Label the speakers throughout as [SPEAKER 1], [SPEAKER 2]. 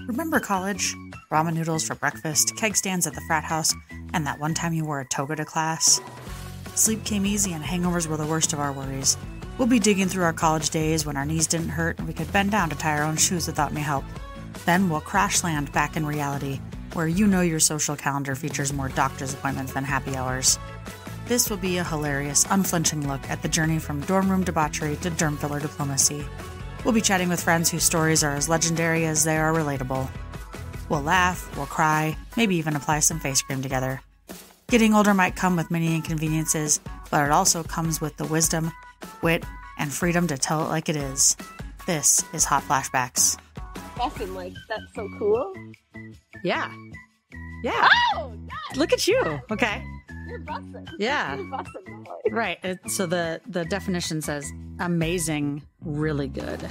[SPEAKER 1] Remember college? Ramen noodles for breakfast, keg stands at the frat house, and that one time you wore a toga to class? Sleep came easy and hangovers were the worst of our worries. We'll be digging through our college days when our knees didn't hurt and we could bend down to tie our own shoes without any help. Then we'll crash land back in reality, where you know your social calendar features more doctor's appointments than happy hours. This will be a hilarious, unflinching look at the journey from dorm room debauchery to derm filler diplomacy. We'll be chatting with friends whose stories are as legendary as they are relatable. We'll laugh, we'll cry, maybe even apply some face cream together. Getting older might come with many inconveniences, but it also comes with the wisdom, wit, and freedom to tell it like it is. This is Hot Flashbacks.
[SPEAKER 2] Awesome, like, that's so cool.
[SPEAKER 1] Yeah. Yeah.
[SPEAKER 2] Oh, nice.
[SPEAKER 1] Look at you. Okay.
[SPEAKER 2] You're busting.
[SPEAKER 1] Yeah.
[SPEAKER 2] You're busting, boy.
[SPEAKER 1] Right. So the definition says amazing, really good.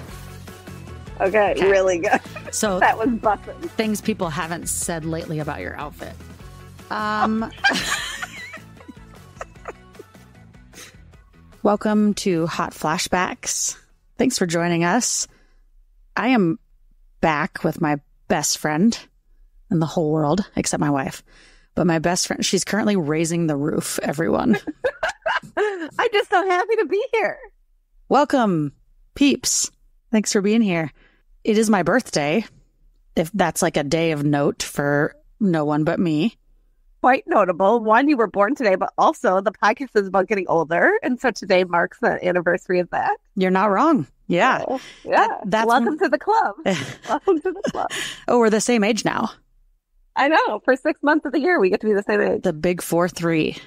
[SPEAKER 2] Okay, really good.
[SPEAKER 1] So
[SPEAKER 2] that was busting.
[SPEAKER 1] Things people haven't said lately about your outfit. Welcome to Hot Flashbacks. Thanks for joining us. I am back with my best friend in the whole world, except my wife. But my best friend, she's currently raising the roof, everyone.
[SPEAKER 2] I'm just so happy to be here.
[SPEAKER 1] Welcome, peeps. Thanks for being here. It is my birthday, if that's like a day of note for no one but me.
[SPEAKER 2] Quite notable. One, you were born today, but also the podcast is about getting older. And so today marks the anniversary of that.
[SPEAKER 1] You're not wrong. Yeah.
[SPEAKER 2] So, yeah. Welcome to the club. Welcome to the club.
[SPEAKER 1] Oh, we're the same age now.
[SPEAKER 2] I know. For 6 months of the year, we get to be the same age.
[SPEAKER 1] The big 4-3.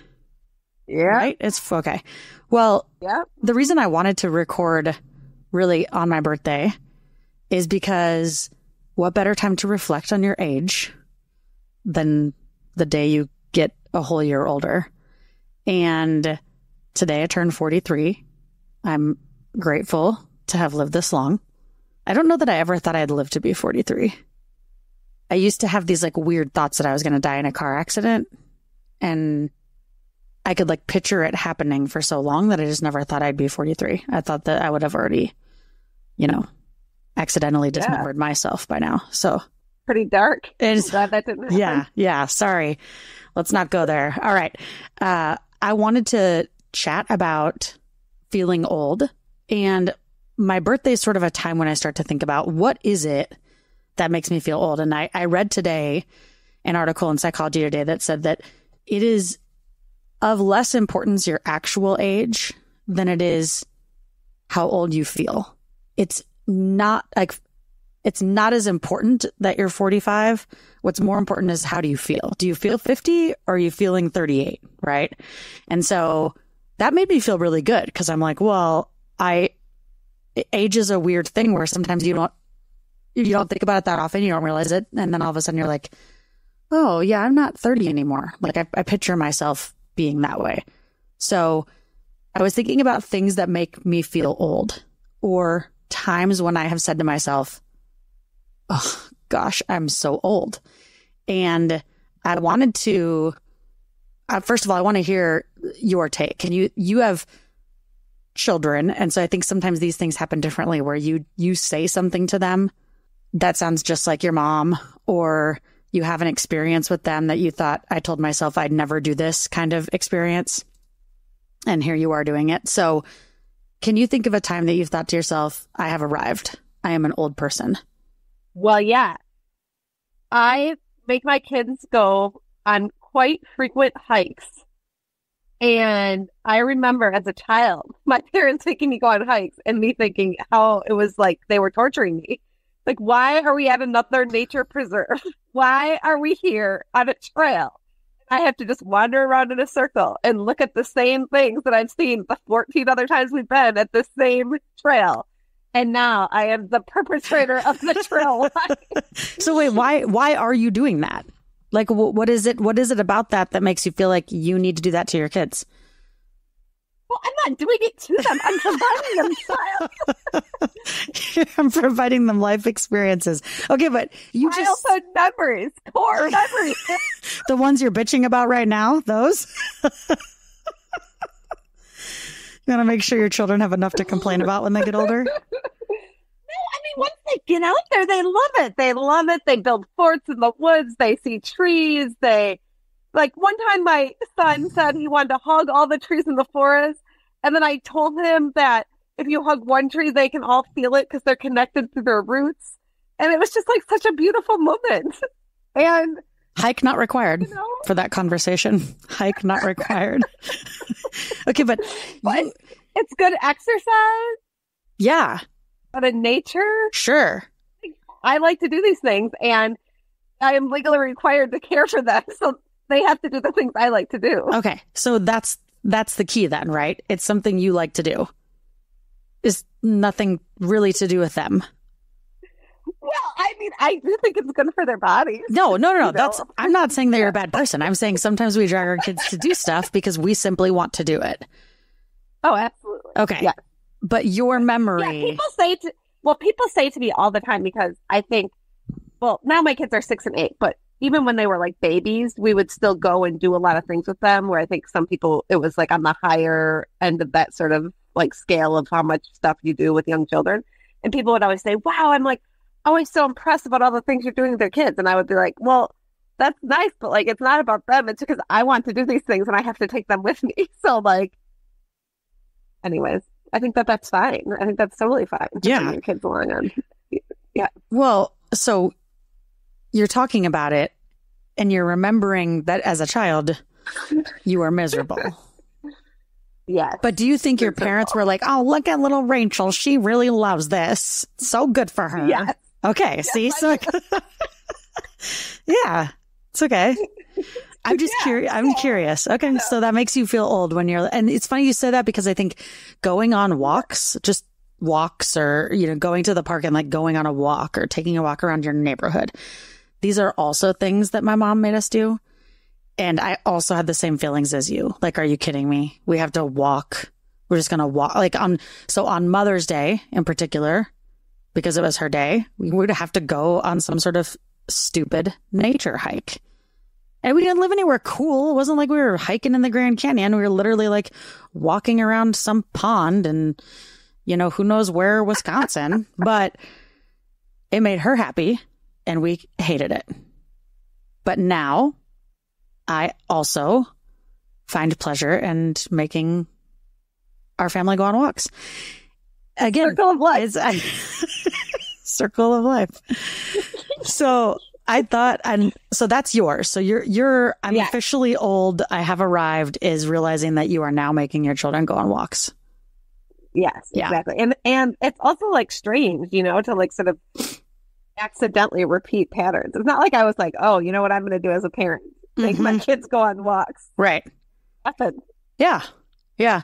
[SPEAKER 2] Yeah.
[SPEAKER 1] Right? It's okay. Well,
[SPEAKER 2] yeah.
[SPEAKER 1] The reason I wanted to record really on my birthday is because what better time to reflect on your age than the day you get a whole year older. And today I turned 43. I'm grateful to have lived this long. I don't know that I ever thought I'd live to be 43. I used to have these like weird thoughts that I was going to die in a car accident. And I could like picture it happening for so long that I just never thought I'd be 43. I thought that I would have already, accidentally dismembered myself by now. So
[SPEAKER 2] pretty dark. I'm glad that didn't happen.
[SPEAKER 1] Yeah. Sorry. Let's not go there. All right. I wanted to chat about feeling old. And my birthday is sort of a time when I start to think about what is it that makes me feel old. And I read today an article in Psychology Today that said that it is of less importance your actual age than it is how old you feel. It's not as important that you're 45. What's more important is how do you feel? Do you feel 50 or are you feeling 38? Right. And so that made me feel really good because I'm like, well, age is a weird thing where sometimes you don't think about it that often. You don't realize it. And then all of a sudden you're like, oh yeah, I'm not 30 anymore. Like I picture myself being that way. So I was thinking about things that make me feel old or times when I have said to myself, oh gosh, I'm so old. And I wanted to, first of all, I want to hear your take. And you have children. And so I think sometimes these things happen differently where you say something to them that sounds just like your mom, or you have an experience with them that you thought, I told myself I'd never do this kind of experience. And here you are doing it. So can you think of a time that you've thought to yourself, I have arrived. I am an old person?
[SPEAKER 2] Well, yeah. I make my kids go on quite frequent hikes. And I remember as a child, my parents making me go on hikes and me thinking how it was like they were torturing me. Like, why are we at another nature preserve? Why are we here on a trail? I have to just wander around in a circle and look at the same things that I've seen the 14 other times we've been at the same trail. And now I am the perpetrator of the trail.
[SPEAKER 1] So wait, why are you doing that? Like, what is it about that makes you feel like you need to do that to your kids?
[SPEAKER 2] Well, I'm not doing it to them. I'm providing them style.
[SPEAKER 1] I'm providing them life experiences. Okay, but
[SPEAKER 2] childhood memories, core memories.
[SPEAKER 1] The ones you're bitching about right now, those? You want to make sure your children have enough to complain about when they get older?
[SPEAKER 2] No, I once they get out there, they love it. They love it. They build forts in the woods. They see trees. Like one time my son said he wanted to hug all the trees in the forest. And then I told him that if you hug one tree, they can all feel it because they're connected through their roots. And it was just like such a beautiful moment. And
[SPEAKER 1] hike not required for that conversation. Hike not required. Okay, but
[SPEAKER 2] it's good exercise.
[SPEAKER 1] Yeah.
[SPEAKER 2] But in nature,
[SPEAKER 1] sure.
[SPEAKER 2] I like to do these things, and I am legally required to care for them. So they have to do the things I like to do.
[SPEAKER 1] Okay, so that's the key then, right? It's something you like to do. Is nothing really to do with them.
[SPEAKER 2] Well, I mean, I do think it's good for their bodies.
[SPEAKER 1] No. I'm not saying that you're a bad person. I'm saying sometimes we drag our kids to do stuff because we simply want to do it.
[SPEAKER 2] Oh, absolutely.
[SPEAKER 1] Okay.
[SPEAKER 2] Yeah.
[SPEAKER 1] But your memory.
[SPEAKER 2] Yeah, people say to me all the time, because I think, well, now my kids are 6 and 8, but even when they were like babies, we would still go and do a lot of things with them, where I think some people, it was like on the higher end of that sort of like scale of how much stuff you do with young children. And people would always say, wow, I'm like always so impressed about all the things you're doing with their kids. And I would be like, well, that's nice, but like, it's not about them. It's because I want to do these things and I have to take them with me. So like, anyways, I think that's fine. I think that's totally fine.
[SPEAKER 1] Yeah.
[SPEAKER 2] Bring your kids along on. Yeah.
[SPEAKER 1] Well, so you're talking about it and you're remembering that as a child, you were miserable.
[SPEAKER 2] Yes.
[SPEAKER 1] But do you think your parents were like, oh, look at little Rachel. She really loves this. So good for her.
[SPEAKER 2] Yes.
[SPEAKER 1] Okay. Yes, see? So, yeah, it's okay. I'm just curious. I'm curious. Okay. So that makes you feel old when you're, and it's funny you say that because I think going on walks, just walks or, going to the park and like going on a walk or taking a walk around your neighborhood. These are also things that my mom made us do. And I also had the same feelings as you. Like, are you kidding me? We have to walk. We're just going to walk. Like on Mother's Day in particular, because it was her day, we would have to go on some sort of stupid nature hike. And we didn't live anywhere cool. It wasn't like we were hiking in the Grand Canyon. We were literally like walking around some pond and, who knows where, Wisconsin. But it made her happy and we hated it. But now I also find pleasure in making our family go on walks. Again,
[SPEAKER 2] circle of life.
[SPEAKER 1] Circle of life. So I thought, and so that's yours. So I'm officially old. I have arrived is realizing that you are now making your children go on walks.
[SPEAKER 2] Yes, exactly. And it's also like strange, to like sort of accidentally repeat patterns. It's not like I was like, oh, you know what I'm going to do as a parent? Make my kids go on walks.
[SPEAKER 1] Right.
[SPEAKER 2] Nothing.
[SPEAKER 1] Yeah. Yeah.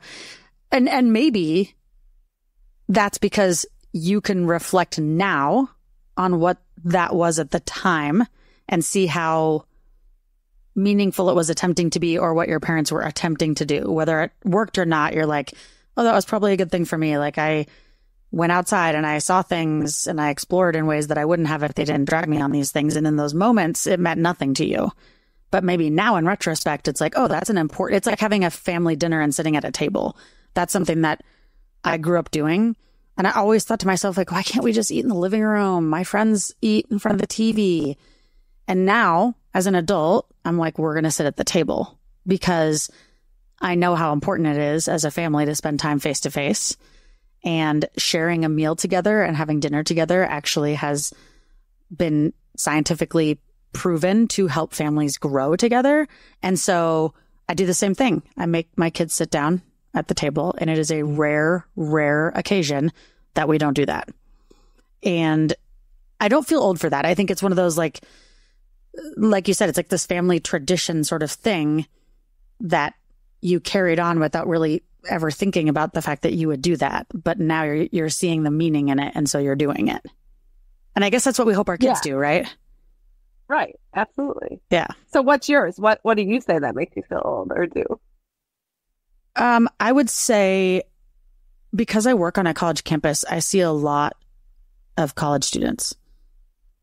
[SPEAKER 1] And maybe that's because you can reflect now on what that was at the time and see how meaningful it was attempting to be or what your parents were attempting to do. Whether it worked or not, you're like, oh, that was probably a good thing for me. Like I went outside and I saw things and I explored in ways that I wouldn't have if they didn't drag me on these things. And in those moments, it meant nothing to you. But maybe now in retrospect, it's like, oh, that's it's like having a family dinner and sitting at a table. That's something that I grew up doing. And I always thought to myself, like, why can't we just eat in the living room? My friends eat in front of the TV. And now, as an adult, I'm like, we're going to sit at the table because I know how important it is as a family to spend time face to face. And sharing a meal together and having dinner together actually has been scientifically proven to help families grow together. And so I do the same thing. I make my kids sit down at the table, and it is a rare occasion that we don't do that. And I don't feel old for that. I think it's one of those, like you said, it's like this family tradition sort of thing that you carried on without really ever thinking about the fact that you would do that. But now you're seeing the meaning in it, and so you're doing it. And I guess that's what we hope our kids do, right?
[SPEAKER 2] Right. Absolutely.
[SPEAKER 1] Yeah.
[SPEAKER 2] So what's yours? What do you say that makes you feel old or do?
[SPEAKER 1] I would say because I work on a college campus, I see a lot of college students.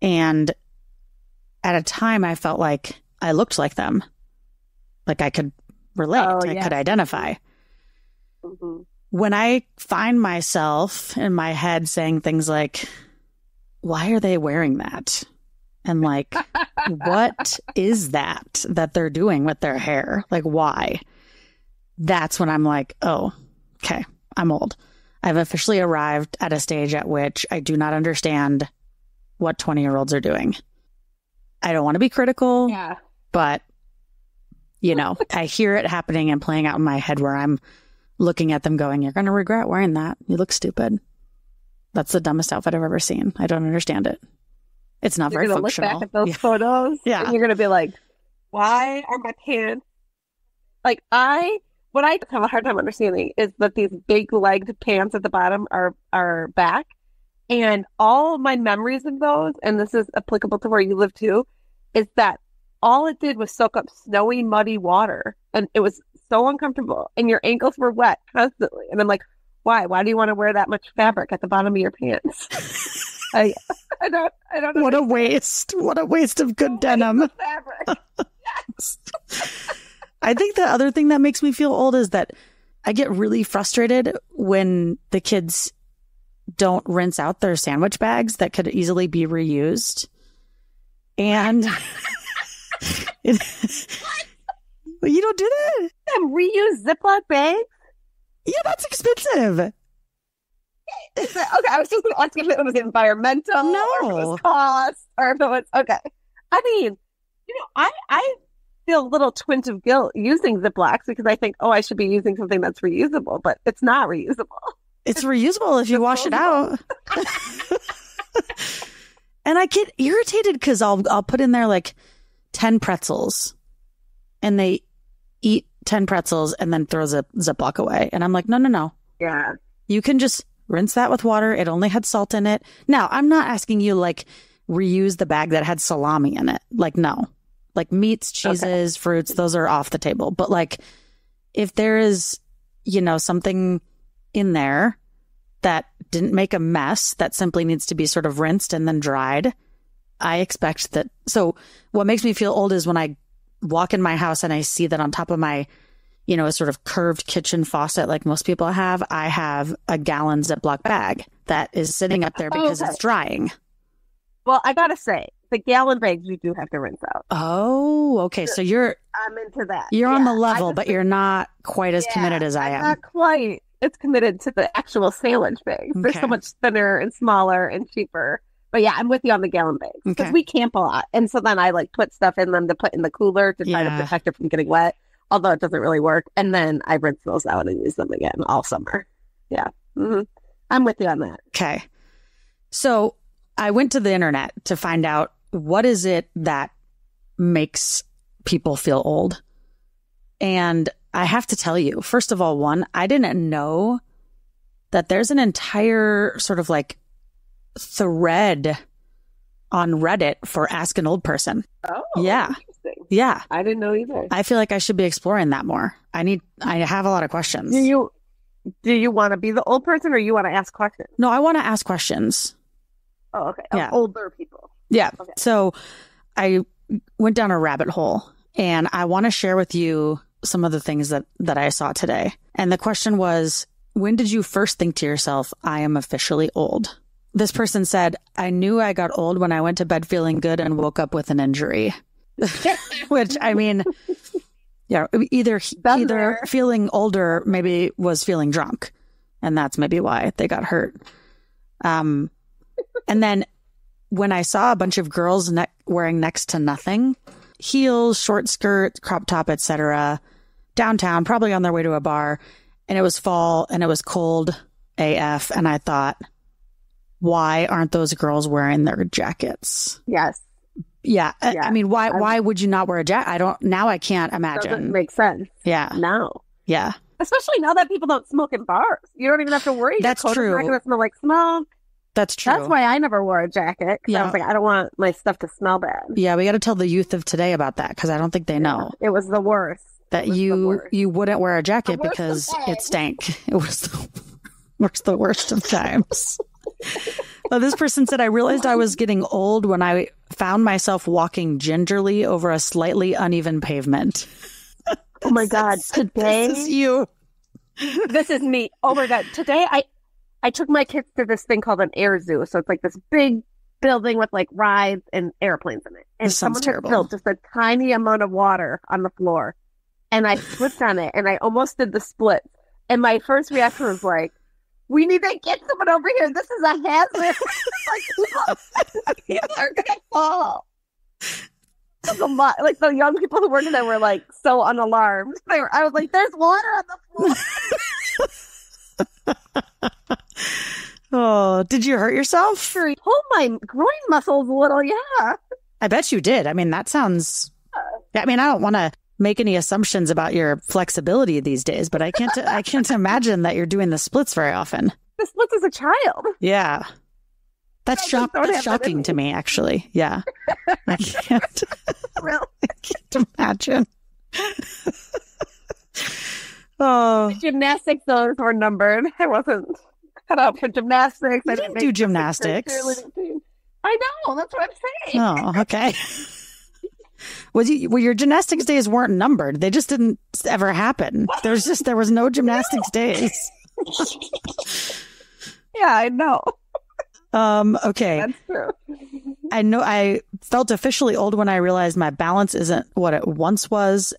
[SPEAKER 1] And at a time, I felt like I looked like them. Like I could relate. I could identify. Mm-hmm. When I find myself in my head saying things like, why are they wearing that? And like, what is that they're doing with their hair? Like, why? That's when I'm like, oh, okay, I'm old. I've officially arrived at a stage at which I do not understand what 20-year-olds are doing. I don't want to be critical, but, you know, I hear it happening and playing out in my head where I'm looking at them going, you're going to regret wearing that. You look stupid. That's the dumbest outfit I've ever seen. I don't understand it. It's not very functional.
[SPEAKER 2] Look back at those photos, and you're going to be like, why are my pants? Like, what I have a hard time understanding is that these big legged pants at the bottom are back. And all my memories of those, and this is applicable to where you live too, is that all it did was soak up snowy, muddy water. And it was so uncomfortable. And your ankles were wet constantly. And I'm like, why? Why do you want to wear that much fabric at the bottom of your pants? I don't know.
[SPEAKER 1] What a waste. What a waste of good denim.
[SPEAKER 2] Of fabric. Yes.
[SPEAKER 1] I think the other thing that makes me feel old is that I get really frustrated when the kids don't rinse out their sandwich bags that could easily be reused. And you don't do that?
[SPEAKER 2] Reuse Ziploc bags?
[SPEAKER 1] Yeah, that's expensive.
[SPEAKER 2] Okay, I was just going to ask if it was environmental, or if it was cost, or if it was, okay. I mean, you know, I feel a little twinge of guilt using Ziplocs because I think, I should be using something that's reusable, but it's not reusable.
[SPEAKER 1] It's reusable if you wash it out. And I get irritated because I'll put in there like 10 pretzels and they eat 10 pretzels and then throw Ziploc away. And I'm like, no.
[SPEAKER 2] Yeah.
[SPEAKER 1] You can just rinse that with water. It only had salt in it. Now, I'm not asking you like reuse the bag that had salami in it. Like, no. Like meats, cheeses, fruits, those are off the table. But like if there is, you know, something in there that didn't make a mess that simply needs to be sort of rinsed and then dried, I expect that. So what makes me feel old is when I walk in my house and I see that on top of my, you know, a sort of curved kitchen faucet like most people have, I have a gallon Ziploc bag that is sitting up there because it's drying.
[SPEAKER 2] Well, I gotta say, the gallon bags you do have to rinse out.
[SPEAKER 1] Oh, okay. So
[SPEAKER 2] I'm into that.
[SPEAKER 1] You're on the level, but you're not quite as committed as I am.
[SPEAKER 2] Not quite as committed to the actual sandwich bags. They're so much thinner and smaller and cheaper. But yeah, I'm with you on the gallon bags because we camp a lot. And so then I like put stuff in them to put in the cooler to try to protect it from getting wet, although it doesn't really work. And then I rinse those out and use them again all summer. Yeah. Mm-hmm. I'm with you on that.
[SPEAKER 1] Okay. So I went to the internet to find out what is it that makes people feel old. And I have to tell you, first of all, I didn't know that there's an entire sort of like thread on Reddit for Ask an Old Person.
[SPEAKER 2] Oh,
[SPEAKER 1] yeah.
[SPEAKER 2] Interesting.
[SPEAKER 1] Yeah.
[SPEAKER 2] I didn't know either.
[SPEAKER 1] I feel like I should be exploring that more. I have a lot of questions.
[SPEAKER 2] Do you want to be the old person or you want to ask questions?
[SPEAKER 1] No, I want to ask questions.
[SPEAKER 2] Oh, okay.
[SPEAKER 1] Yeah.
[SPEAKER 2] Older people.
[SPEAKER 1] Yeah.
[SPEAKER 2] Okay.
[SPEAKER 1] So I went down a rabbit hole and I want to share with you some of the things that I saw today. And the question was, when did you first think to yourself, I am officially old? This person said, I knew I got old when I went to bed feeling good and woke up with an injury. Which, I mean, yeah, either feeling older maybe was feeling drunk. And that's maybe why they got hurt. And then when I saw a bunch of girls wearing next to nothing, heels, short skirt, crop top, etc., downtown, probably on their way to a bar, and it was fall and it was cold AF, and I thought, why aren't those girls wearing their jackets?
[SPEAKER 2] Yes.
[SPEAKER 1] Yeah. I mean, why would you not wear a jacket? Now I can't imagine.
[SPEAKER 2] Doesn't make sense.
[SPEAKER 1] Yeah.
[SPEAKER 2] No.
[SPEAKER 1] Yeah.
[SPEAKER 2] Especially now that people don't smoke in bars. You don't even have to worry.
[SPEAKER 1] That's true.
[SPEAKER 2] Your coat is not going to smell like smoke.
[SPEAKER 1] That's true.
[SPEAKER 2] That's why I never wore a jacket.
[SPEAKER 1] Yeah.
[SPEAKER 2] I was like, I don't want my stuff to smell bad.
[SPEAKER 1] Yeah, we got to tell the youth of today about that because I don't think they know.
[SPEAKER 2] It was the worst.
[SPEAKER 1] That you wouldn't wear a jacket because it stank. It was the worst of times. Well, this person said, I realized I was getting old when I found myself walking gingerly over a slightly uneven pavement.
[SPEAKER 2] Oh my God. Today.
[SPEAKER 1] This is you.
[SPEAKER 2] This is me. Oh my God. Today I took my kids to this thing called an air zoo. So it's like this big building with like rides and airplanes in it. And
[SPEAKER 1] This sounds
[SPEAKER 2] someone had
[SPEAKER 1] terrible.
[SPEAKER 2] spilled just a tiny amount of water on the floor. And I slipped on it and I almost did the split. And my first reaction was like, we need to get someone over here. This is a hazard. Like, people are going to fall. Like the young people who worked in there were like so unalarmed. I was like, there's water on the floor.
[SPEAKER 1] Oh, did you hurt yourself?
[SPEAKER 2] Pull my groin muscles a little. Yeah.
[SPEAKER 1] I bet you did. I mean, that sounds, I mean, I don't want to make any assumptions about your flexibility these days, but I can't imagine that you're doing the splits very often.
[SPEAKER 2] The splits as a child.
[SPEAKER 1] Yeah. That's shocking to me, actually. Yeah. I can't,
[SPEAKER 2] Really?
[SPEAKER 1] I can't imagine. Oh.
[SPEAKER 2] Gymnastics, those were numbered. I wasn't cut out for gymnastics.
[SPEAKER 1] You didn't do gymnastics.
[SPEAKER 2] I know. That's what I'm saying.
[SPEAKER 1] Oh, okay. Well, your gymnastics days weren't numbered. They just didn't ever happen. There was no gymnastics days.
[SPEAKER 2] Yeah, I know.
[SPEAKER 1] Okay.
[SPEAKER 2] That's true.
[SPEAKER 1] I know I felt officially old when I realized my balance isn't what it once was.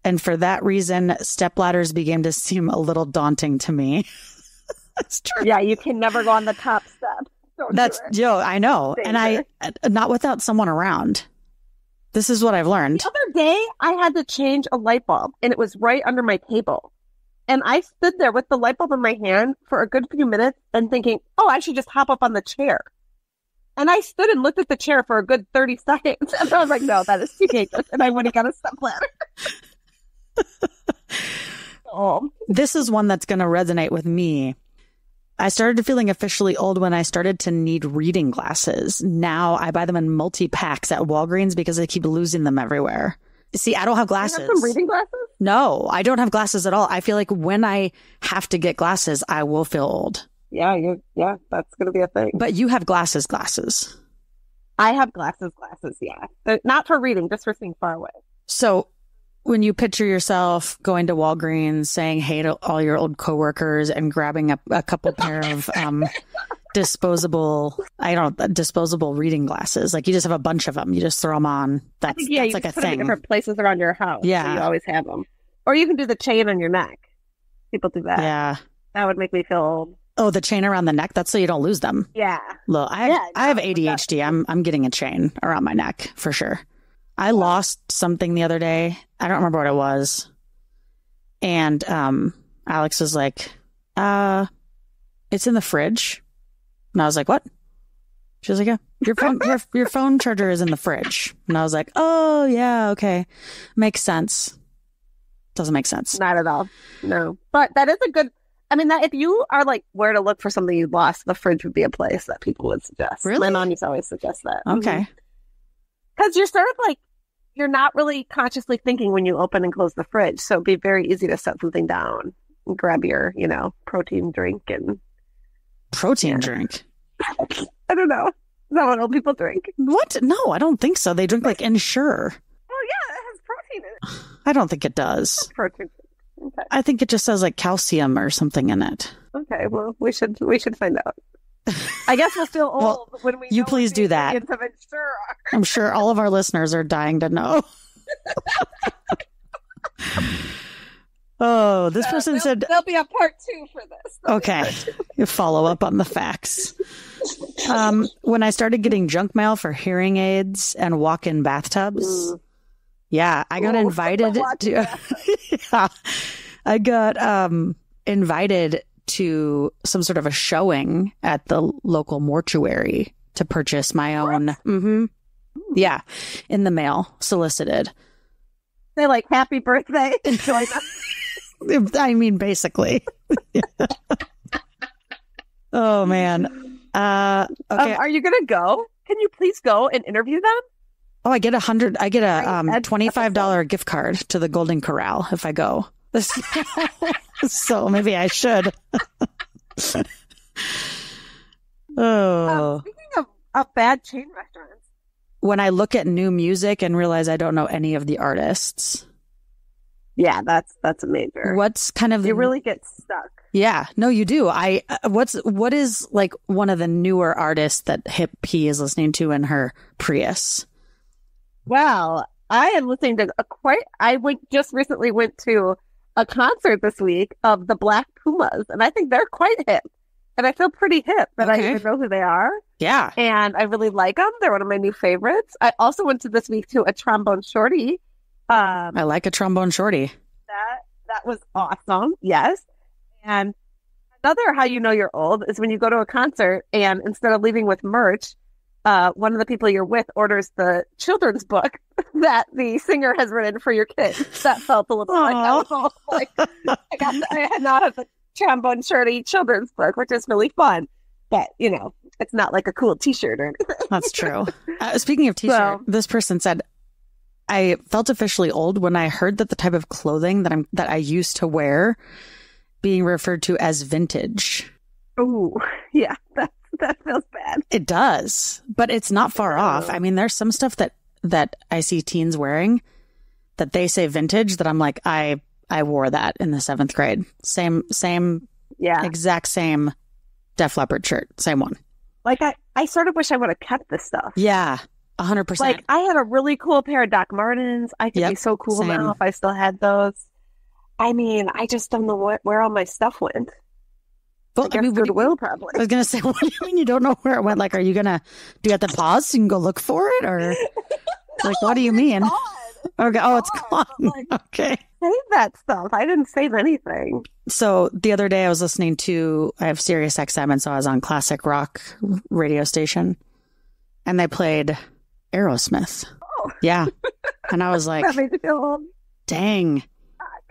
[SPEAKER 1] And for that reason, stepladders began to seem a little daunting to me. That's true.
[SPEAKER 2] Yeah, you can never go on the top step.
[SPEAKER 1] I know.
[SPEAKER 2] Danger.
[SPEAKER 1] And I, not without someone around. This is what I've learned.
[SPEAKER 2] The other day, I had to change a light bulb, and it was right under my table. And I stood there with the light bulb in my hand for a good few minutes and thinking, oh, I should just hop up on the chair. And I stood and looked at the chair for a good 30 seconds. And I was like, no, that is too dangerous. And I went and got a stepladder. Oh.
[SPEAKER 1] This is one that's going to resonate with me. I started feeling officially old when I started to need reading glasses. Now I buy them in multi-packs at Walgreens because I keep losing them everywhere. See, I don't have glasses.
[SPEAKER 2] You have some reading glasses?
[SPEAKER 1] No, I don't have glasses at all. I feel like when I have to get glasses, I will feel old.
[SPEAKER 2] Yeah, that's going to be a thing.
[SPEAKER 1] But you have glasses.
[SPEAKER 2] I have glasses, yeah. They're not for reading, just for seeing far away.
[SPEAKER 1] So when you picture yourself going to Walgreens, saying hey to all your old coworkers and grabbing a couple pair of disposable reading glasses, like you just have a bunch of them, you just throw them on. That's like a
[SPEAKER 2] put them
[SPEAKER 1] thing.
[SPEAKER 2] in different places around your house.
[SPEAKER 1] Yeah,
[SPEAKER 2] so you always have them. Or you can do the chain on your neck. People do that.
[SPEAKER 1] Yeah,
[SPEAKER 2] that would make me feel old.
[SPEAKER 1] Oh, the chain around the neck. That's so you don't lose them.
[SPEAKER 2] Yeah.
[SPEAKER 1] Look, I have ADHD. I'm getting a chain around my neck for sure. I lost something the other day. I don't remember what it was. And Alex was like, it's in the fridge. And I was like, what? She was like, yeah, your phone charger is in the fridge. And I was like, oh, yeah, okay. Makes sense. Doesn't make sense.
[SPEAKER 2] Not at all. No. But that is a good, I mean, that if you are like where to look for something you lost, the fridge would be a place that people would suggest.
[SPEAKER 1] Really?
[SPEAKER 2] My mom used to always suggest that.
[SPEAKER 1] Okay.
[SPEAKER 2] Because you're sort of like, you're not really consciously thinking when you open and close the fridge. So it'd be very easy to set something down and grab your, protein drink and...
[SPEAKER 1] Protein drink?
[SPEAKER 2] I don't know. Is that what old people drink?
[SPEAKER 1] What? No, I don't think so. They drink like Ensure.
[SPEAKER 2] Oh, yeah, it has protein in it.
[SPEAKER 1] I don't think it does.
[SPEAKER 2] Protein. Okay.
[SPEAKER 1] I think it just says like calcium or something in it.
[SPEAKER 2] Okay, well, we should find out. I guess we'll feel old when we.
[SPEAKER 1] You please do that. I'm sure all of our listeners are dying to know. Oh, this person said
[SPEAKER 2] there'll be a part 2 for this.
[SPEAKER 1] Okay, you follow up on the facts. When I started getting junk mail for hearing aids and walk-in bathtubs, yeah, I got invited to. Yeah, I got invited to some sort of a showing at the local mortuary to purchase my own. Mm-hmm. Yeah, in the mail, solicited.
[SPEAKER 2] They like happy birthday. Enjoy them.
[SPEAKER 1] I mean, basically. Oh man. Okay.
[SPEAKER 2] Are you gonna go? Can you please go and interview them?
[SPEAKER 1] Oh, I get a $25 gift card to the Golden Corral if I go. So maybe I should. Oh.
[SPEAKER 2] Speaking of bad chain restaurants.
[SPEAKER 1] When I look at new music and realize I don't know any of the artists.
[SPEAKER 2] Yeah, that's a major.
[SPEAKER 1] What's kind of
[SPEAKER 2] you really get stuck.
[SPEAKER 1] Yeah, no, you do. What is like one of the newer artists that Hip P is listening to in her Prius?
[SPEAKER 2] Well, I am listening to just recently went to a concert this week of the Black Pumas, and I think they're quite hip. And I feel pretty hip that I even know who they are.
[SPEAKER 1] Yeah.
[SPEAKER 2] And I really like them. They're one of my new favorites. I also went to this week to a trombone shorty.
[SPEAKER 1] I like a trombone shorty.
[SPEAKER 2] That was awesome. Yes. And another how you know you're old is when you go to a concert and instead of leaving with merch, one of the people you're with orders the children's book that the singer has written for your kids. That felt a little like that was like I now have the trombone shorty children's book, which is really fun. But it's not like a cool T-shirt or anything.
[SPEAKER 1] That's true. Speaking of T-shirt, this person said, I felt officially old when I heard that the type of clothing that I used to wear being referred to as vintage.
[SPEAKER 2] Oh, yeah, that feels bad.
[SPEAKER 1] It does, but it's not far off. I mean, there's some stuff that I see teens wearing that they say vintage that I'm like, I wore that in the 7th grade. Same,
[SPEAKER 2] yeah,
[SPEAKER 1] exact same Def Leppard shirt, same one.
[SPEAKER 2] Like I sort of wish I would have kept this stuff.
[SPEAKER 1] Yeah, 100%.
[SPEAKER 2] Like I had a really cool pair of Doc Martens. I could be so cool now if I still had those. I mean, I just don't know where all my stuff went.
[SPEAKER 1] Well, I mean,
[SPEAKER 2] Goodwill probably.
[SPEAKER 1] I was going to say, what do you mean you don't know where it went? Like, do you have to pause so you can go look for it? Or like, what do you mean? Okay. Oh, it's gone. Like, okay.
[SPEAKER 2] Save that stuff. I didn't save anything.
[SPEAKER 1] So the other day I was listening to, I have Sirius XM, and so I was on classic rock radio station and they played Aerosmith. Oh. Yeah. And I was like,
[SPEAKER 2] that made me feel old.
[SPEAKER 1] Dang,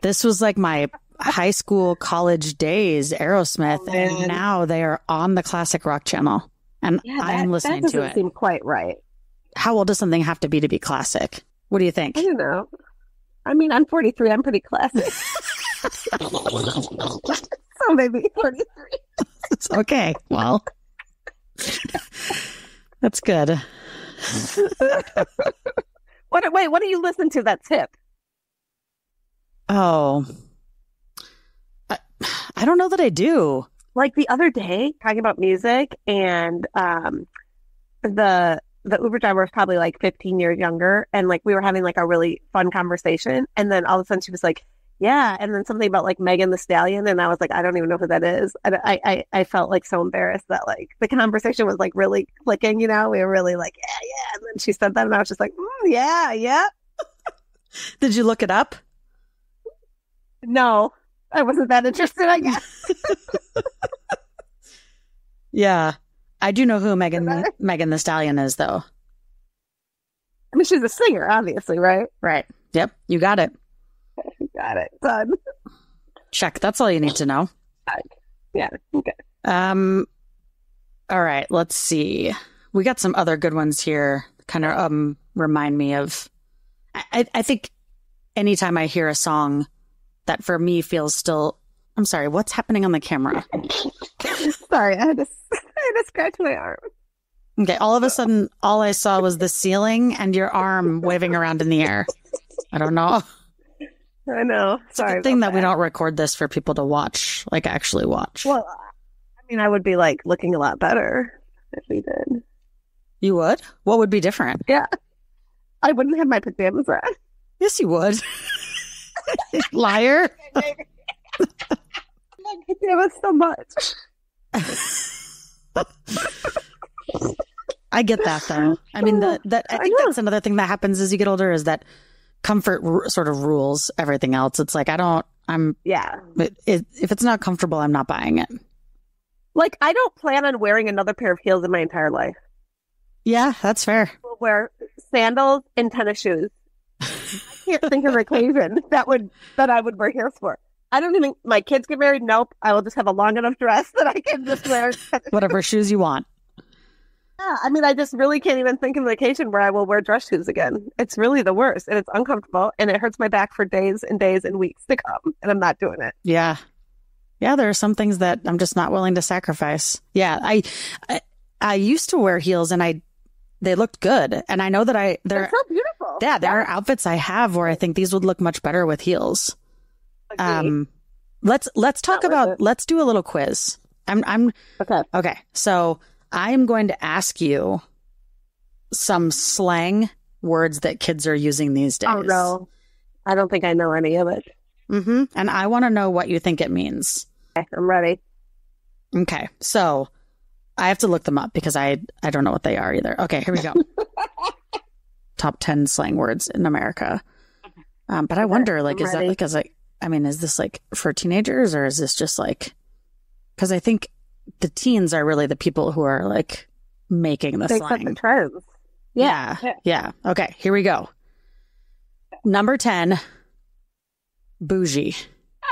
[SPEAKER 1] this was like my high school, college days, Aerosmith. And now they are on the classic rock channel and I'm listening to it.
[SPEAKER 2] That doesn't seem quite right.
[SPEAKER 1] How old does something have to be classic? What do you think?
[SPEAKER 2] I don't know. I mean, I'm 43. I'm pretty classic. So maybe 43.
[SPEAKER 1] It's okay. Well, that's good.
[SPEAKER 2] What do you listen to that's hip?
[SPEAKER 1] Oh, I don't know that I do.
[SPEAKER 2] Like the other day, talking about music, and the Uber driver was probably like 15 years younger, and like we were having like a really fun conversation, and then all of a sudden she was like, yeah, and then something about like Megan Thee Stallion, and I was like, I don't even know who that is. And I felt like so embarrassed that like the conversation was like really clicking, we were really like, yeah, and then she said that, and I was just like, yeah.
[SPEAKER 1] Did you look it up?
[SPEAKER 2] No, I wasn't that interested, I guess.
[SPEAKER 1] Yeah. I do know who Megan Thee Stallion is, though.
[SPEAKER 2] I mean, she's a singer, obviously, right?
[SPEAKER 1] Right. Yep. You got it.
[SPEAKER 2] Got it. Done.
[SPEAKER 1] Check. That's all you need to know.
[SPEAKER 2] Yeah. Okay.
[SPEAKER 1] All right. Let's see. We got some other good ones here. Kind of remind me of. I think anytime I hear a song that for me feels still. I'm sorry. What's happening on the camera?
[SPEAKER 2] Sorry, I had to scratch my arm.
[SPEAKER 1] Okay, all of a sudden, all I saw was the ceiling and your arm waving around in the air. I don't know.
[SPEAKER 2] I know.
[SPEAKER 1] It's a good thing that we don't record this for people to watch, like actually watch.
[SPEAKER 2] Well, I mean, I would be like looking a lot better if we did.
[SPEAKER 1] You would? What would be different?
[SPEAKER 2] Yeah. I wouldn't have my pajamas on.
[SPEAKER 1] Yes, you would. Liar.
[SPEAKER 2] My pajamas so much.
[SPEAKER 1] I get that though. I mean, I think that's another thing that happens as you get older is that comfort sort of rules everything else. It's like if it's not comfortable, I'm not buying it.
[SPEAKER 2] Like I don't plan on wearing another pair of heels in my entire life.
[SPEAKER 1] Yeah, that's fair.
[SPEAKER 2] I'll wear sandals and tennis shoes. I can't think of an occasion that I would wear heels for. I don't even, my kids get married. Nope. I will just have a long enough dress that I can just wear.
[SPEAKER 1] Whatever shoes you want.
[SPEAKER 2] Yeah. I mean, I just really can't even think of an occasion where I will wear dress shoes again. It's really the worst and it's uncomfortable and it hurts my back for days and days and weeks to come. And I'm not doing it.
[SPEAKER 1] Yeah. Yeah. There are some things that I'm just not willing to sacrifice. Yeah. I used to wear heels and they looked good. And I know that they're so
[SPEAKER 2] beautiful.
[SPEAKER 1] Yeah. There are outfits I have where I think these would look much better with heels. But Let's talk about, let's do a little quiz. I'm okay. So I'm going to ask you some slang words that kids are using these days.
[SPEAKER 2] Oh no, I don't think I know any of it.
[SPEAKER 1] And I want to know what you think it means.
[SPEAKER 2] Okay, I'm ready.
[SPEAKER 1] Okay, so I have to look them up because I don't know what they are either. Okay, here we go. Top 10 slang words in America. But I wonder, like, is that because, like, I mean, is this like for teenagers, or is this just like, because I think the teens are really the people who are like making the slang.
[SPEAKER 2] The trends.
[SPEAKER 1] Yeah. Okay, here we go. Number 10, bougie.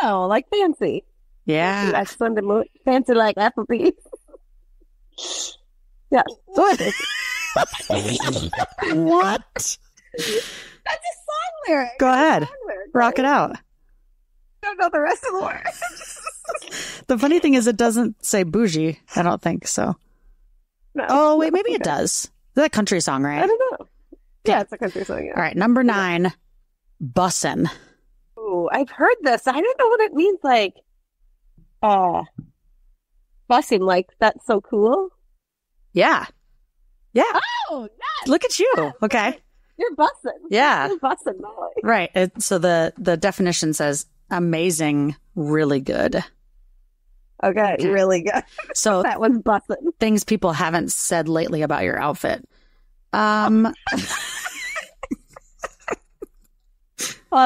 [SPEAKER 2] Oh, like fancy.
[SPEAKER 1] Yeah.
[SPEAKER 2] Like Sunday mood. Fancy like Applebee's. Yeah.
[SPEAKER 1] What?
[SPEAKER 2] That's a song lyric.
[SPEAKER 1] Go ahead. Rock it out.
[SPEAKER 2] Don't know the rest of the words.
[SPEAKER 1] The funny thing is, it doesn't say bougie. I don't think so.
[SPEAKER 2] No.
[SPEAKER 1] Oh, wait, maybe it does. Is that a country song, right?
[SPEAKER 2] I don't know. Yeah, it's a country song. Yeah.
[SPEAKER 1] All right, number 9, bussin'.
[SPEAKER 2] Ooh, I've heard this. I don't know what it means. Like, busing. Like, that's so cool.
[SPEAKER 1] Yeah.
[SPEAKER 2] Oh, nice.
[SPEAKER 1] Look at you. Okay.
[SPEAKER 2] You're bussing.
[SPEAKER 1] Yeah.
[SPEAKER 2] You're bussing, Molly.
[SPEAKER 1] Right. So the definition says amazing, really good.
[SPEAKER 2] Okay, really good.
[SPEAKER 1] So
[SPEAKER 2] that was bussing.
[SPEAKER 1] Things people haven't said lately about your outfit.
[SPEAKER 2] Fall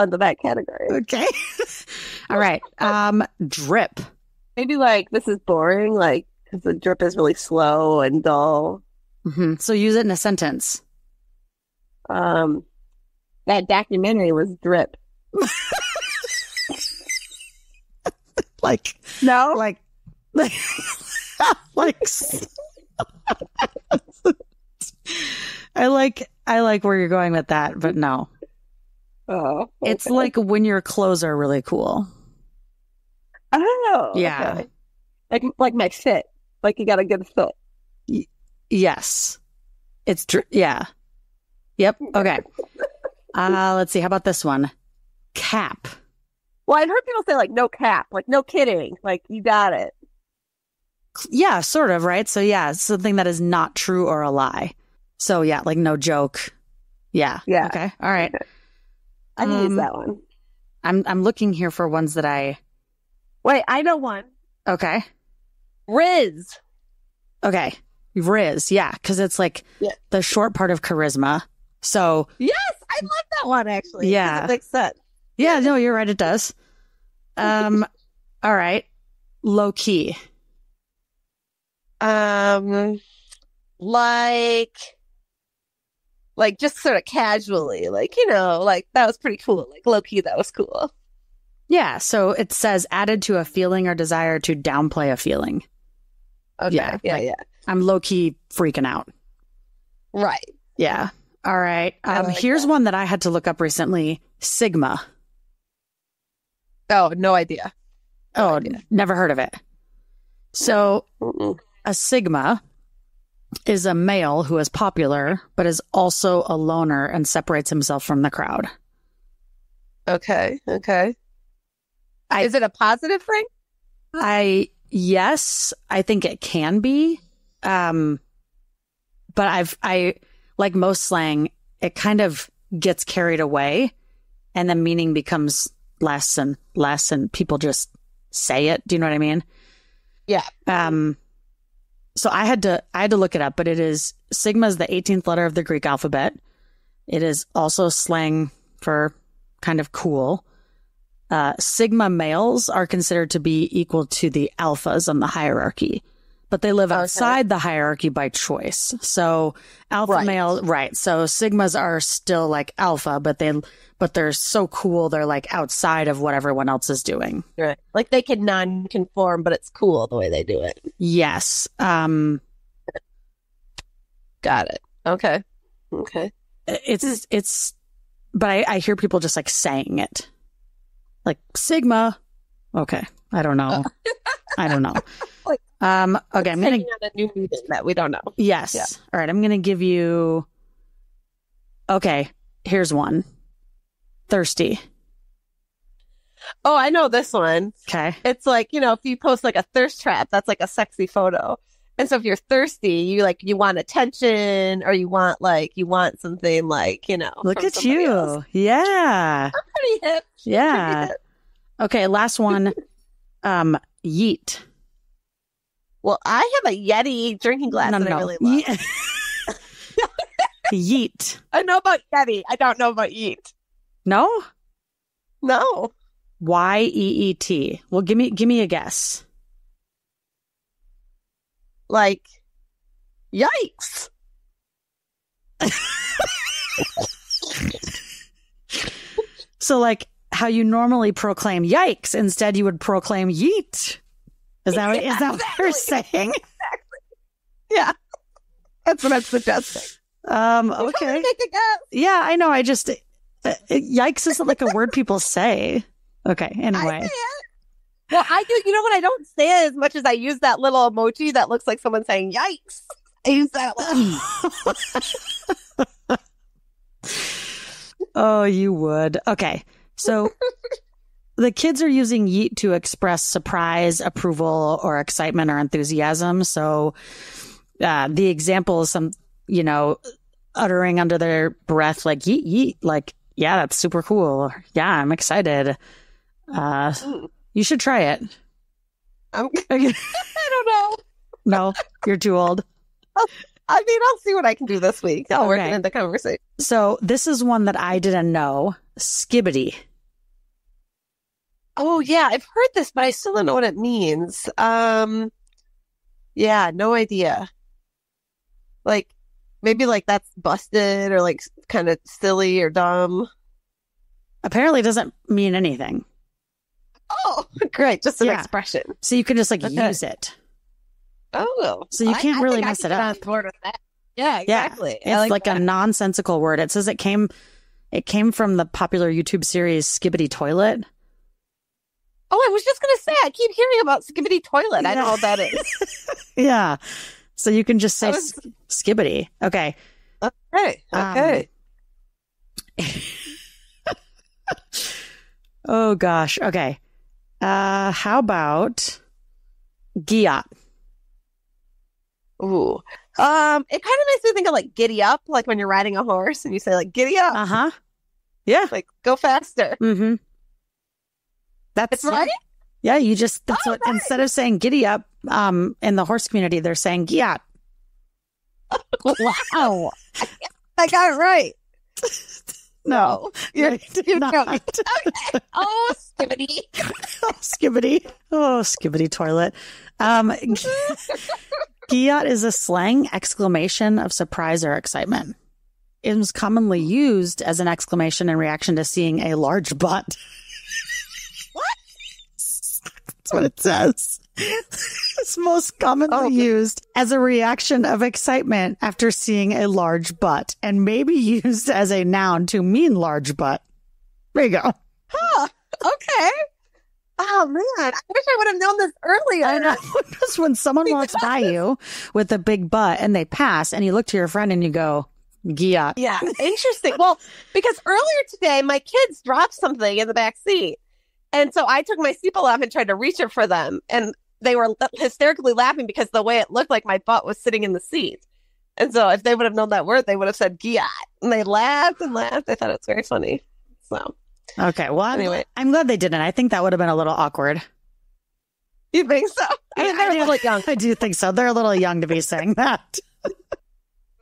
[SPEAKER 2] into that category.
[SPEAKER 1] Okay. All right. Drip.
[SPEAKER 2] Maybe like this is boring, like because the drip is really slow and dull.
[SPEAKER 1] So use it in a sentence.
[SPEAKER 2] That documentary was Drip.
[SPEAKER 1] like
[SPEAKER 2] no,
[SPEAKER 1] like I like where you're going with that, but no.
[SPEAKER 2] Oh, okay.
[SPEAKER 1] It's like when your clothes are really cool.
[SPEAKER 2] Oh,
[SPEAKER 1] yeah.
[SPEAKER 2] Okay. Like my fit. Like you got a good fit.
[SPEAKER 1] Yes. It's yeah. Yep. Okay. Let's see. How about this one? Cap.
[SPEAKER 2] Well, I've heard people say like no cap, like no kidding, like you got it.
[SPEAKER 1] Yeah, sort of, right? So yeah, something that is not true or a lie. So yeah, like no joke. Yeah.
[SPEAKER 2] Yeah.
[SPEAKER 1] Okay. All right.
[SPEAKER 2] Okay. I can use that one.
[SPEAKER 1] I'm looking here for ones that I.
[SPEAKER 2] Wait, I know one.
[SPEAKER 1] Okay.
[SPEAKER 2] Riz.
[SPEAKER 1] Okay. Riz. Yeah, because it's like the short part of charisma. So
[SPEAKER 2] yes, I love that one actually.
[SPEAKER 1] Yeah,
[SPEAKER 2] it makes sense.
[SPEAKER 1] Yeah, no, you're right. It does. All right. Low key.
[SPEAKER 2] Like just sort of casually, like, you know, like that was pretty cool. Like low key, that was cool.
[SPEAKER 1] Yeah. So it says added to a feeling or desire to downplay a feeling.
[SPEAKER 2] Okay. Yeah.
[SPEAKER 1] I'm low key freaking out.
[SPEAKER 2] Right.
[SPEAKER 1] Yeah. All right. Here's one that I had to look up recently. Sigma.
[SPEAKER 2] Oh, no idea.
[SPEAKER 1] Never heard of it. So a Sigma is a male who is popular, but is also a loner and separates himself from the crowd.
[SPEAKER 2] Okay. Is it a positive thing?
[SPEAKER 1] Yes, I think it can be. But I like most slang, it kind of gets carried away and the meaning becomes less and less and people just say it. Do you know what I mean?
[SPEAKER 2] Yeah.
[SPEAKER 1] So I had to look it up, but it is Sigma is the 18th letter of the Greek alphabet. It is also slang for kind of cool. Sigma males are considered to be equal to the alphas on the hierarchy, but they live outside the hierarchy by choice. So alpha male, right. So Sigmas are still like alpha, but they're so cool. They're like outside of what everyone else is doing.
[SPEAKER 2] Right. Like they can non-conform, but it's cool the way they do it.
[SPEAKER 1] Yes.
[SPEAKER 2] Got it. Okay.
[SPEAKER 1] It's, but I hear people just like saying it. Like Sigma. Okay. I don't know.
[SPEAKER 2] Like,
[SPEAKER 1] okay. I'm going to
[SPEAKER 2] a new meaning that we don't know.
[SPEAKER 1] Yes. Yeah. All right. I'm going to give you. Okay. Here's one. Thirsty.
[SPEAKER 2] Oh, I know this one.
[SPEAKER 1] Okay.
[SPEAKER 2] It's like, if you post like a thirst trap, that's like a sexy photo. And so if you're thirsty, you want attention, or you want something like,
[SPEAKER 1] Look
[SPEAKER 2] from
[SPEAKER 1] at
[SPEAKER 2] somebody
[SPEAKER 1] you.
[SPEAKER 2] else.
[SPEAKER 1] Yeah.
[SPEAKER 2] I'm pretty hip.
[SPEAKER 1] Yeah.
[SPEAKER 2] Pretty hip.
[SPEAKER 1] Okay, last one. Yeet.
[SPEAKER 2] Well, I have a Yeti drinking glass that I really love.
[SPEAKER 1] Yeet.
[SPEAKER 2] I know about Yeti. I don't know about Yeet.
[SPEAKER 1] No?
[SPEAKER 2] No.
[SPEAKER 1] Yeet. Well, give me a guess.
[SPEAKER 2] Like, yikes.
[SPEAKER 1] So like how you normally proclaim yikes, instead you would proclaim yeet. Is that what
[SPEAKER 2] Exactly.
[SPEAKER 1] you're saying?
[SPEAKER 2] Exactly. Yeah. That's what I'm suggesting.
[SPEAKER 1] Okay.
[SPEAKER 2] Make a guess.
[SPEAKER 1] Yeah, I know. I just yikes isn't like a word people say. Okay.
[SPEAKER 2] I
[SPEAKER 1] Anyway.
[SPEAKER 2] say it. Well, I do. You know what? I don't say it as much as I use that little emoji that looks like someone saying yikes. I use that a lot.
[SPEAKER 1] Oh, you would. Okay. So the kids are using yeet to express surprise, approval, or excitement or enthusiasm. So the example is some, uttering under their breath, like yeet, yeet, like, yeah, that's super cool. Or, yeah, I'm excited. You should try it.
[SPEAKER 2] I don't know.
[SPEAKER 1] No, you're too old.
[SPEAKER 2] I'll see what I can do this week. I'll work
[SPEAKER 1] Okay.
[SPEAKER 2] it into conversation.
[SPEAKER 1] So this is one that I didn't know. Skibbity.
[SPEAKER 2] Oh, yeah. I've heard this, but I still don't know what it means. Yeah, no idea. Like, maybe like that's busted or like kind of silly or dumb.
[SPEAKER 1] Apparently it doesn't mean anything.
[SPEAKER 2] Oh, great. Just an
[SPEAKER 1] Yeah.
[SPEAKER 2] expression.
[SPEAKER 1] So you can just like
[SPEAKER 2] Okay.
[SPEAKER 1] use it.
[SPEAKER 2] Oh.
[SPEAKER 1] So you can't really
[SPEAKER 2] think I
[SPEAKER 1] mess
[SPEAKER 2] can
[SPEAKER 1] it
[SPEAKER 2] get
[SPEAKER 1] up.
[SPEAKER 2] on board with that. Yeah, exactly.
[SPEAKER 1] Yeah,
[SPEAKER 2] I
[SPEAKER 1] it's like
[SPEAKER 2] that.
[SPEAKER 1] a nonsensical word. It says it came from the popular YouTube series Skibbity Toilet.
[SPEAKER 2] Oh, I was just going to say, I keep hearing about Skibbity Toilet. I know what that is.
[SPEAKER 1] Yeah. So you can just say
[SPEAKER 2] That was-
[SPEAKER 1] Skibbity. Okay.
[SPEAKER 2] Okay. Okay.
[SPEAKER 1] Oh gosh. Okay. How about Giat?
[SPEAKER 2] Ooh. It kind of makes me think of like giddy up, like when you're riding a horse and you say like giddy up,
[SPEAKER 1] Uh-huh. Yeah.
[SPEAKER 2] like go faster.
[SPEAKER 1] Mm-hmm. That's
[SPEAKER 2] It's right.
[SPEAKER 1] Yeah, you just that's
[SPEAKER 2] Oh,
[SPEAKER 1] what
[SPEAKER 2] nice.
[SPEAKER 1] instead of saying giddy up, in the horse community, they're saying Giat.
[SPEAKER 2] Wow. I got it right.
[SPEAKER 1] No,
[SPEAKER 2] You're,
[SPEAKER 1] I did
[SPEAKER 2] you're
[SPEAKER 1] not.
[SPEAKER 2] joking. Okay. Oh, Skibbity.
[SPEAKER 1] Skibbity. Oh, Skibbity toilet. Giat is a slang exclamation of surprise or excitement. It was commonly used as an exclamation in reaction to seeing a large butt.
[SPEAKER 2] What?
[SPEAKER 1] That's what it says. It's most commonly used as a reaction of excitement after seeing a large butt, and may be used as a noun to mean large butt. There you go.
[SPEAKER 2] Huh. Okay. Oh man, I wish I would have known this earlier.
[SPEAKER 1] I know. Just when someone walks by you with a big butt and they pass, and you look to your friend and you go, Giat.
[SPEAKER 2] Yeah, interesting. Well, because earlier today, my kids dropped something in the back seat. And so I took my seatbelt off and tried to reach it for them. And they were hysterically laughing because the way it looked like my butt was sitting in the seat. And so if they would have known that word, they would have said Giat. And they laughed and laughed. I thought it was very funny. So,
[SPEAKER 1] Okay. Well,
[SPEAKER 2] anyway.
[SPEAKER 1] I'm glad they didn't. I think that would have been a little awkward.
[SPEAKER 2] You think so? I mean, they're a little young.
[SPEAKER 1] I do think so. They're a little young to be saying that.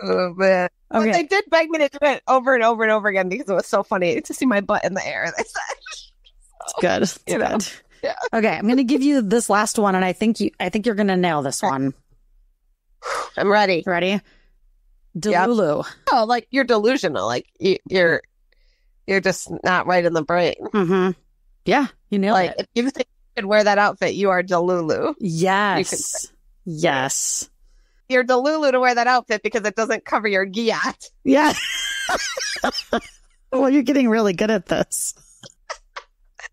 [SPEAKER 2] Oh, man. But
[SPEAKER 1] Okay.
[SPEAKER 2] they did beg me to do it over and over and over again because it was so funny to see my butt in the air, they said.
[SPEAKER 1] It's good. It's
[SPEAKER 2] You know.
[SPEAKER 1] good.
[SPEAKER 2] Yeah.
[SPEAKER 1] Okay. I'm going to give you this last one, and I think you're going to nail this one.
[SPEAKER 2] I'm ready.
[SPEAKER 1] Ready? Delulu.
[SPEAKER 2] Oh, like you're delusional. Like you're just not right in the brain.
[SPEAKER 1] Mm-hmm. Yeah. You nailed
[SPEAKER 2] Like
[SPEAKER 1] it.
[SPEAKER 2] if you think you could wear that outfit, you are Delulu.
[SPEAKER 1] Yes. Yes.
[SPEAKER 2] You're Delulu to wear that outfit because it doesn't cover your Giat.
[SPEAKER 1] Yeah. Well, you're getting really good at this.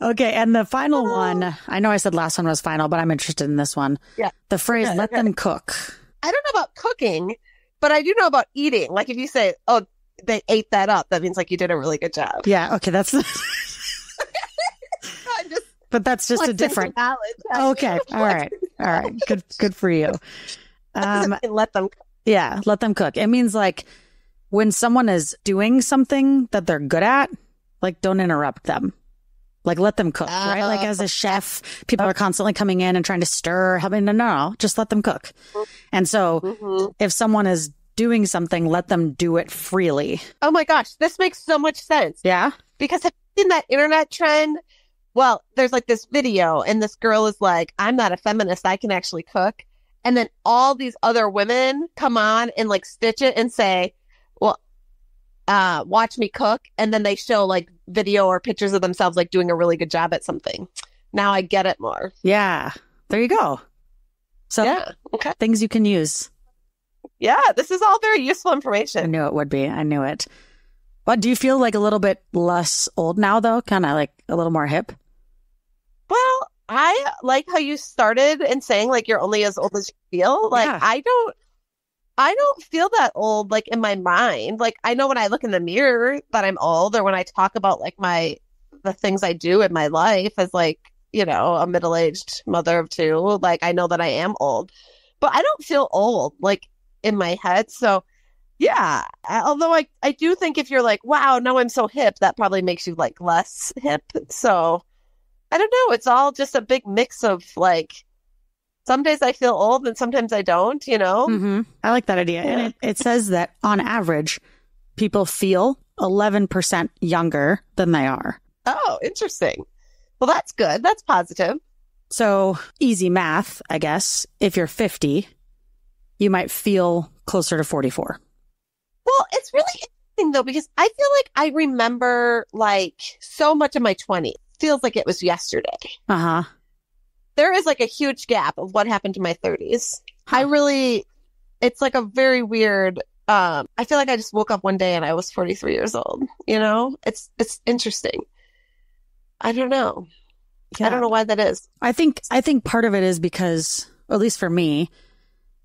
[SPEAKER 1] Okay, and the final one, I know I said last one was final, but I'm interested in this one.
[SPEAKER 2] Yeah.
[SPEAKER 1] The phrase,
[SPEAKER 2] Okay,
[SPEAKER 1] let
[SPEAKER 2] okay.
[SPEAKER 1] them cook.
[SPEAKER 2] I don't know about cooking, but I do know about eating. Like if you say, oh, they ate that up, that means like you did a really good job.
[SPEAKER 1] Yeah, okay, that's...
[SPEAKER 2] I'm just
[SPEAKER 1] but that's just a different. Okay. All right. Good for you.
[SPEAKER 2] Let them.
[SPEAKER 1] Yeah. Let them cook. It means like when someone is doing something that they're good at, like don't interrupt them. Like let them cook, right? Like as a chef, people are constantly coming in and trying to stir, helping. No, just let them cook. And so if someone is doing something, let them do it freely.
[SPEAKER 2] Oh my gosh, this makes so much sense.
[SPEAKER 1] Yeah.
[SPEAKER 2] Because have you seen that internet trend? Well, there's like this video and this girl is like, I'm not a feminist, I can actually cook. And then all these other women come on and like stitch it and say, well, watch me cook. And then they show like video or pictures of themselves like doing a really good job at something. Now I get it more.
[SPEAKER 1] Yeah. There you go. So
[SPEAKER 2] yeah. Okay.
[SPEAKER 1] Things you can use.
[SPEAKER 2] Yeah. This is all very useful information.
[SPEAKER 1] I knew it would be. I knew it. But do you feel like a little bit less old now though? Kind of like a little more hip?
[SPEAKER 2] Well, I like how you started in saying like you're only as old as you feel. Like
[SPEAKER 1] Yeah.
[SPEAKER 2] I don't feel that old, like in my mind. Like I know when I look in the mirror that I'm old, or when I talk about like the things I do in my life as like, you know, a middle-aged mother of two, like I know that I am old, but I don't feel old like in my head. So yeah, although I do think if you're like, wow, now I'm so hip, that probably makes you like less hip. So I don't know. It's all just a big mix of like, some days I feel old and sometimes I don't, you know?
[SPEAKER 1] Mm-hmm. I like that idea. Yeah. And it says that on average, people feel 11% younger than they are.
[SPEAKER 2] Oh, interesting. Well, that's good. That's positive.
[SPEAKER 1] So easy math, I guess. If you're 50, you might feel closer to 44.
[SPEAKER 2] Well, it's really interesting though, because I feel like I remember like so much of my 20s. Feels like it was yesterday.
[SPEAKER 1] Uh-huh.
[SPEAKER 2] There is like a huge gap of what happened to my 30s. It's like a very weird, I feel like I just woke up one day and I was 43 years old, you know? It's interesting. I don't know. Yeah. I don't know why that is.
[SPEAKER 1] I think part of it is because, at least for me,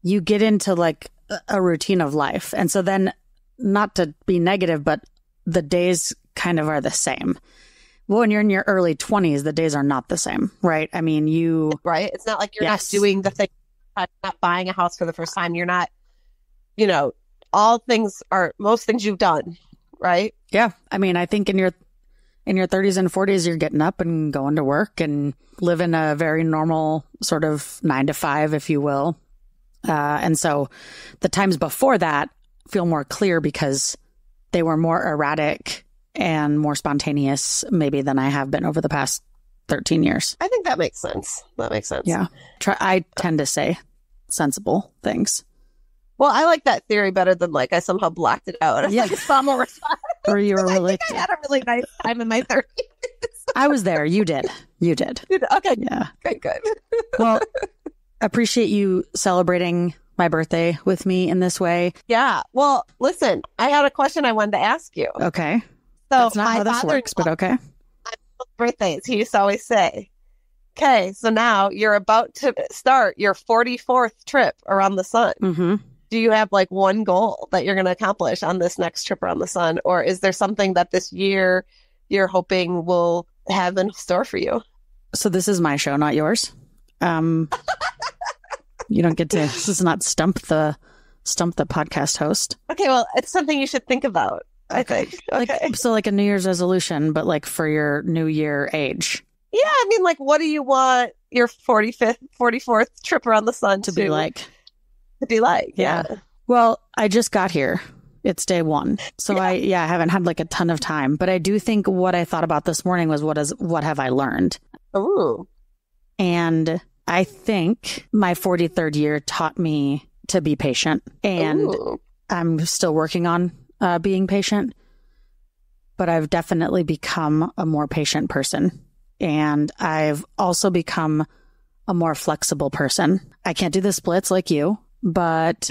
[SPEAKER 1] you get into like a routine of life. And so then, not to be negative, but the days kind of are the same. Well, when you're in your early 20s, the days are not the same, right? I mean,
[SPEAKER 2] Right? It's not like you're not doing the thing, not buying a house for the first time. You're not, you know, most things you've done, right?
[SPEAKER 1] Yeah. I mean, I think in your 30s and 40s, you're getting up and going to work and living a very normal sort of 9 to 5, if you will. And so the times before that feel more clear because they were more erratic and more spontaneous maybe than I have been over the past 13 years.
[SPEAKER 2] I think that makes sense.
[SPEAKER 1] Yeah. I tend to say sensible things.
[SPEAKER 2] Well, I like that theory better than like I somehow blocked it out.
[SPEAKER 1] Yeah.
[SPEAKER 2] Like,
[SPEAKER 1] or you were really...
[SPEAKER 2] I had a really nice time in my 30s.
[SPEAKER 1] I was there. You did.
[SPEAKER 2] Okay.
[SPEAKER 1] Yeah.
[SPEAKER 2] Okay, good.
[SPEAKER 1] Well, appreciate you celebrating my birthday with me in this way.
[SPEAKER 2] Yeah. Well, listen, I had a question I wanted to ask you.
[SPEAKER 1] Okay.
[SPEAKER 2] So
[SPEAKER 1] that's not how this works, but okay.
[SPEAKER 2] On birthdays, he used to always say, okay, so now you're about to start your 44th trip around the sun.
[SPEAKER 1] Mm-hmm.
[SPEAKER 2] Do you have like one goal that you're going to accomplish on this next trip around the sun? Or is there something that this year you're hoping will have in store for you?
[SPEAKER 1] So this is my show, not yours. You don't get to, this is not stump the podcast host.
[SPEAKER 2] Okay, well, it's something you should think about. I think. Okay.
[SPEAKER 1] Like a New Year's resolution, but like for your New Year age.
[SPEAKER 2] Yeah, I mean, like, what do you want your 44th trip around the sun
[SPEAKER 1] to be like?
[SPEAKER 2] To be like,
[SPEAKER 1] yeah. Well, I just got here. It's day one. So I haven't had like a ton of time. But I do think what I thought about this morning was what have I learned?
[SPEAKER 2] Ooh.
[SPEAKER 1] And I think my 43rd year taught me to be patient. And I'm still working on being patient, but I've definitely become a more patient person. And I've also become a more flexible person. I can't do the splits like you, but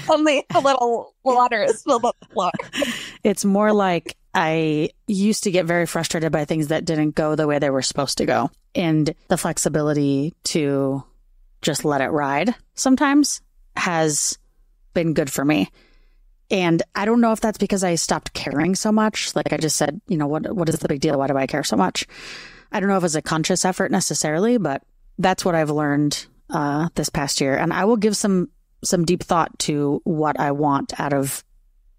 [SPEAKER 2] only a little water is spilled on the floor.
[SPEAKER 1] It's more like I used to get very frustrated by things that didn't go the way they were supposed to go. And the flexibility to just let it ride sometimes has been good for me. And I don't know if that's because I stopped caring so much. Like I just said, you know, what is the big deal? Why do I care so much? I don't know if it's a conscious effort necessarily, but that's what I've learned this past year. And I will give some deep thought to what I want out of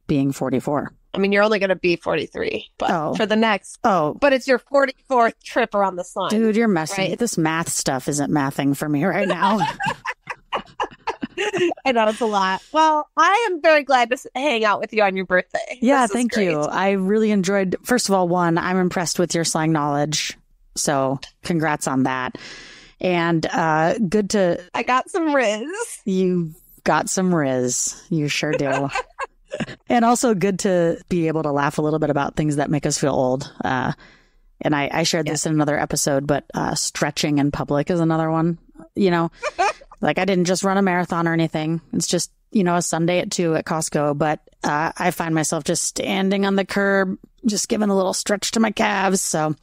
[SPEAKER 1] being 44.
[SPEAKER 2] I mean, you're only going to be 43, but for the next.
[SPEAKER 1] Oh.
[SPEAKER 2] But it's your 44th trip around the sun.
[SPEAKER 1] Dude, you're messing. Right? This math stuff isn't mathing for me right now.
[SPEAKER 2] I know it's a lot. Well, I am very glad to hang out with you on your birthday.
[SPEAKER 1] Yeah, thank you. I really enjoyed, first of all, one, I'm impressed with your slang knowledge. So congrats on that. And good to...
[SPEAKER 2] I got some riz.
[SPEAKER 1] You got some riz. You sure do. And also good to be able to laugh a little bit about things that make us feel old. And I shared this in another episode, but stretching in public is another one. You know, like I didn't just run a marathon or anything. It's just, you know, a Sunday at 2 at Costco. But I find myself just standing on the curb, just giving a little stretch to my calves. So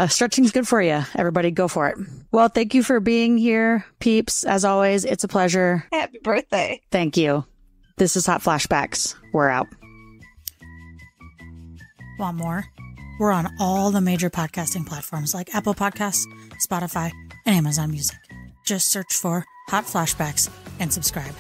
[SPEAKER 1] stretching's good for you. Everybody go for it. Well, thank you for being here, peeps. As always, it's a pleasure.
[SPEAKER 2] Happy birthday.
[SPEAKER 1] Thank you. This is Hot Flashbacks. We're out. Want more? We're on all the major podcasting platforms like Apple Podcasts, Spotify, and Amazon Music. Just search for Hot Flashbacks and subscribe.